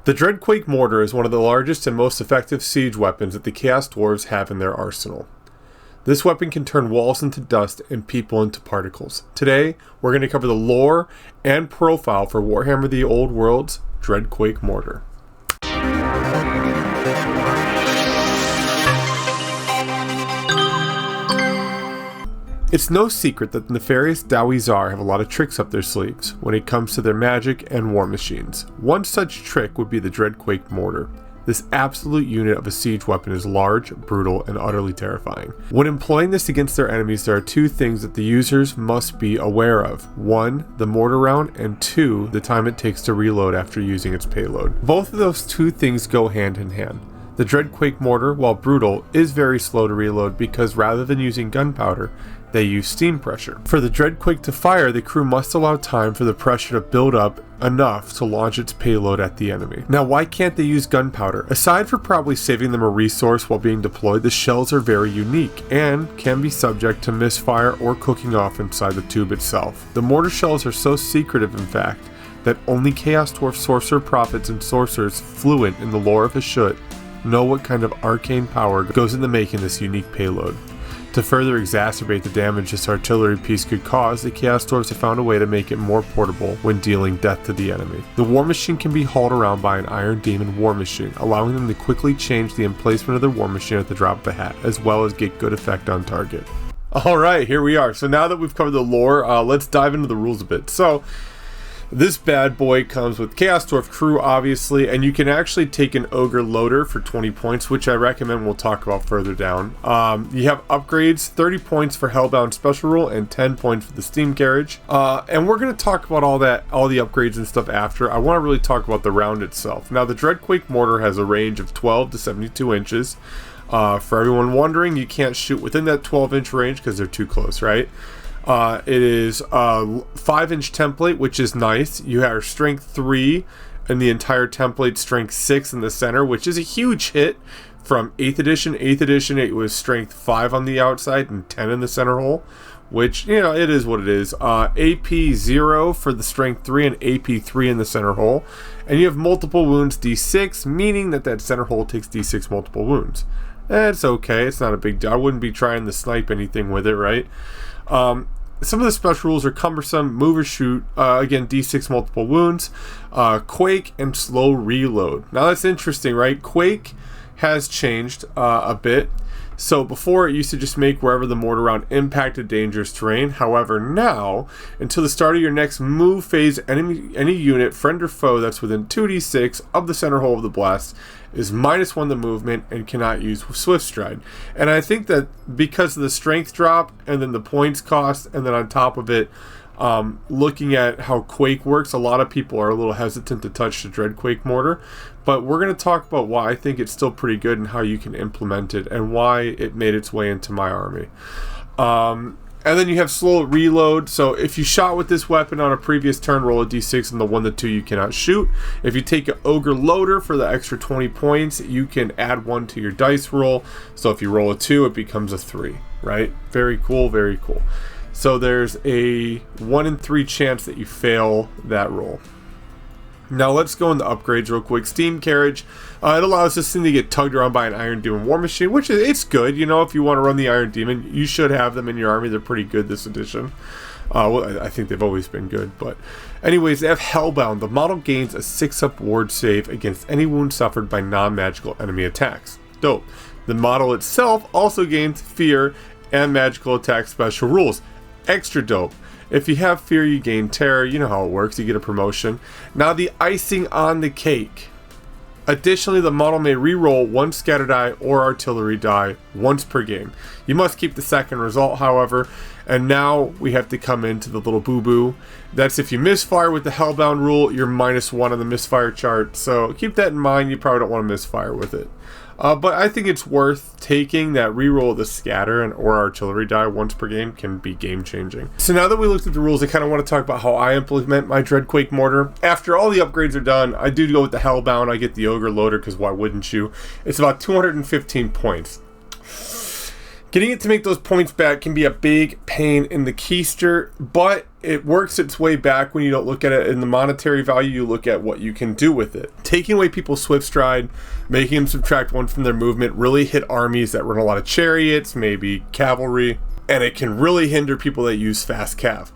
The Dreadquake Mortar is one of the largest and most effective siege weapons that the Chaos Dwarves have in their arsenal. This weapon can turn walls into dust and people into particles. Today, we're going to cover the lore and profile for Warhammer the Old World's Dreadquake Mortar. It's no secret that the nefarious Dawizar have a lot of tricks up their sleeves when it comes to their magic and war machines. One such trick would be the Dreadquake Mortar. This absolute unit of a siege weapon is large, brutal, and utterly terrifying. When employing this against their enemies, there are two things that the users must be aware of. One, the mortar round, and two, the time it takes to reload after using its payload. Both of those two things go hand in hand. The Dreadquake Mortar, while brutal, is very slow to reload because rather than using gunpowder, they use steam pressure. For the Dreadquake to fire, the crew must allow time for the pressure to build up enough to launch its payload at the enemy. Now, why can't they use gunpowder? Aside for probably saving them a resource while being deployed, the shells are very unique and can be subject to misfire or cooking off inside the tube itself. The mortar shells are so secretive, in fact, that only Chaos Dwarf sorcerer prophets and sorcerers fluent in the lore of Hashut know what kind of arcane power goes into making this unique payload. To further exacerbate the damage this artillery piece could cause, the Chaos Dwarves have found a way to make it more portable when dealing death to the enemy. The war machine can be hauled around by an Iron Demon war machine, allowing them to quickly change the emplacement of their war machine at the drop of a hat, as well as get good effect on target. Alright, here we are. So now that we've covered the lore, let's dive into the rules a bit. So, this bad boy comes with Chaos Dwarf crew, obviously, and you can actually take an Ogre Loader for 20 points, which I recommend we'll talk about further down. You have upgrades, 30 points for Hellbound Special Rule, and 10 points for the Steam Carriage. And we're going to talk about all the upgrades and stuff after. I want to really talk about the round itself. Now, the Dreadquake Mortar has a range of 12 to 72 inches. For everyone wondering, you can't shoot within that 12-inch range because they're too close, right? It is a 5-inch template, which is nice. You have strength 3 in the entire template, strength 6 in the center, which is a huge hit from 8th edition. 8th edition, it was strength 5 on the outside and 10 in the center hole, which, you know, it is what it is. AP 0 for the strength 3 and AP 3 in the center hole. And you have multiple wounds D6, meaning that center hole takes D6 multiple wounds. It's okay. It's not a big deal. I wouldn't be trying to snipe anything with it, right? Some of the special rules are cumbersome, move or shoot, again, D6 multiple wounds, Quake, and slow reload. Now that's interesting, right? Quake has changed a bit. So before it used to just make wherever the mortar round impacted dangerous terrain. However, now, until the start of your next move phase, any unit, friend or foe, that's within 2d6 of the center hole of the blast is -1 the movement and cannot use Swift Stride. And I think that because of the strength drop and then the points cost, and then on top of it, looking at how Quake works, a lot of people are a little hesitant to touch the Dreadquake Mortar. But we're going to talk about why I think it's still pretty good and how you can implement it and why it made its way into my army. And then you have slow reload. So if you shot with this weapon on a previous turn, roll a d6, and the 1 to 2 you cannot shoot. If you take an Ogre Loader for the extra 20 points, you can add 1 to your dice roll. So if you roll a 2, it becomes a 3, right? Very cool, very cool. So there's a 1 in 3 chance that you fail that roll. Now let's go into upgrades real quick. Steam Carriage, it allows this thing to get tugged around by an Iron Demon war machine, which it's good. You know, if you want to run the Iron Demon, you should have them in your army. They're pretty good this edition. Well, I think they've always been good, but anyways, they have Hellbound. The model gains a 6-up ward save against any wound suffered by non-magical enemy attacks. Dope. The model itself also gains Fear and magical attack special rules. Extra dope. If you have Fear, you gain Terror. You know how it works. You get a promotion. Now, the icing on the cake. Additionally, the model may reroll 1 scatter die or artillery die once per game. You must keep the second result, however. And now we have to come into the little boo-boo. That's if you misfire with the Hellbound rule, you're -1 on the misfire chart. So keep that in mind. You probably don't want to misfire with it. But I think it's worth taking. That reroll of the scatter and or artillery die once per game can be game changing. So now that we looked at the rules, I kind of want to talk about how I implement my Dreadquake Mortar. After all the upgrades are done, I do go with the Hellbound. I get the Ogre Loader because why wouldn't you? It's about 215 points. Getting it to make those points back can be a big pain in the keister, but it works its way back when you don't look at it in the monetary value, you look at what you can do with it. Taking away people's swift stride, making them subtract 1 from their movement really hit armies that run a lot of chariots, maybe cavalry, and it can really hinder people that use fast cav.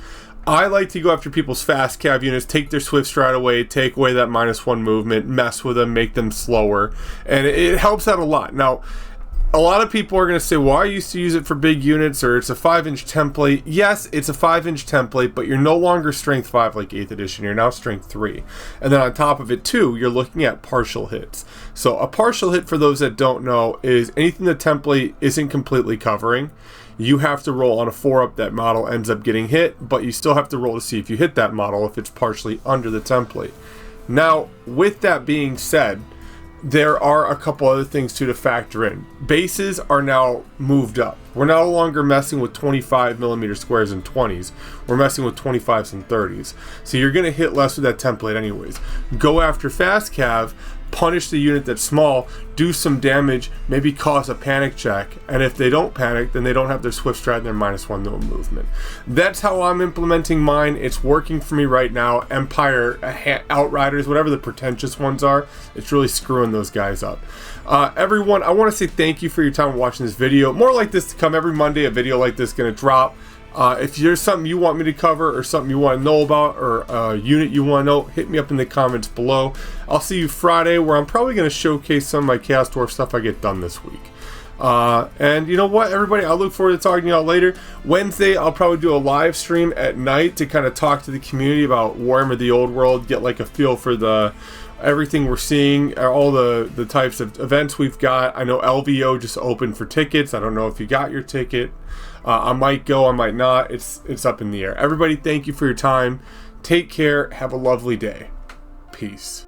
I like to go after people's fast cav units, take their swift stride away, take away that -1 movement, mess with them, make them slower, and it helps out a lot. Now, a lot of people are going to say, well, I used to use it for big units, or it's a 5-inch template. Yes, it's a 5-inch template, but you're no longer strength 5 like 8th edition. You're now strength 3. And then on top of it, too, you're looking at partial hits. So a partial hit, for those that don't know, is anything the template isn't completely covering. You have to roll on a 4-up, that model ends up getting hit, but you still have to roll to see if you hit that model if it's partially under the template. Now, with that being said, there are a couple other things too to factor in. Bases are now moved up. We're no longer messing with 25mm squares and 20s. We're messing with 25s and 30s. So you're going to hit less with that template anyways. Go after fast cav, punish the unit that's small, do some damage, maybe cause a panic check, and if they don't panic, then they don't have their swift stride and their -1 no movement. That's how I'm implementing mine. It's working for me right now. Empire, Outriders, whatever the pretentious ones are, it's really screwing those guys up. Everyone, I want to say thank you for your time watching this video. More like this to come every Monday. A video like this is going to drop. If there's something you want me to cover, or something you want to know about, or a unit you want to know, hit me up in the comments below. I'll see you Friday, where I'm probably going to showcase some of my Chaos Dwarf stuff I get done this week. And you know what, everybody, I look forward to talking to y'all later. Wednesday, I'll probably do a live stream at night to kind of talk to the community about Warhammer the Old World, get like a feel for everything we're seeing, all the types of events we've got. I know LVO just opened for tickets. I don't know if you got your ticket. I might go, I might not. It's up in the air. Everybody, thank you for your time. Take care. Have a lovely day. Peace.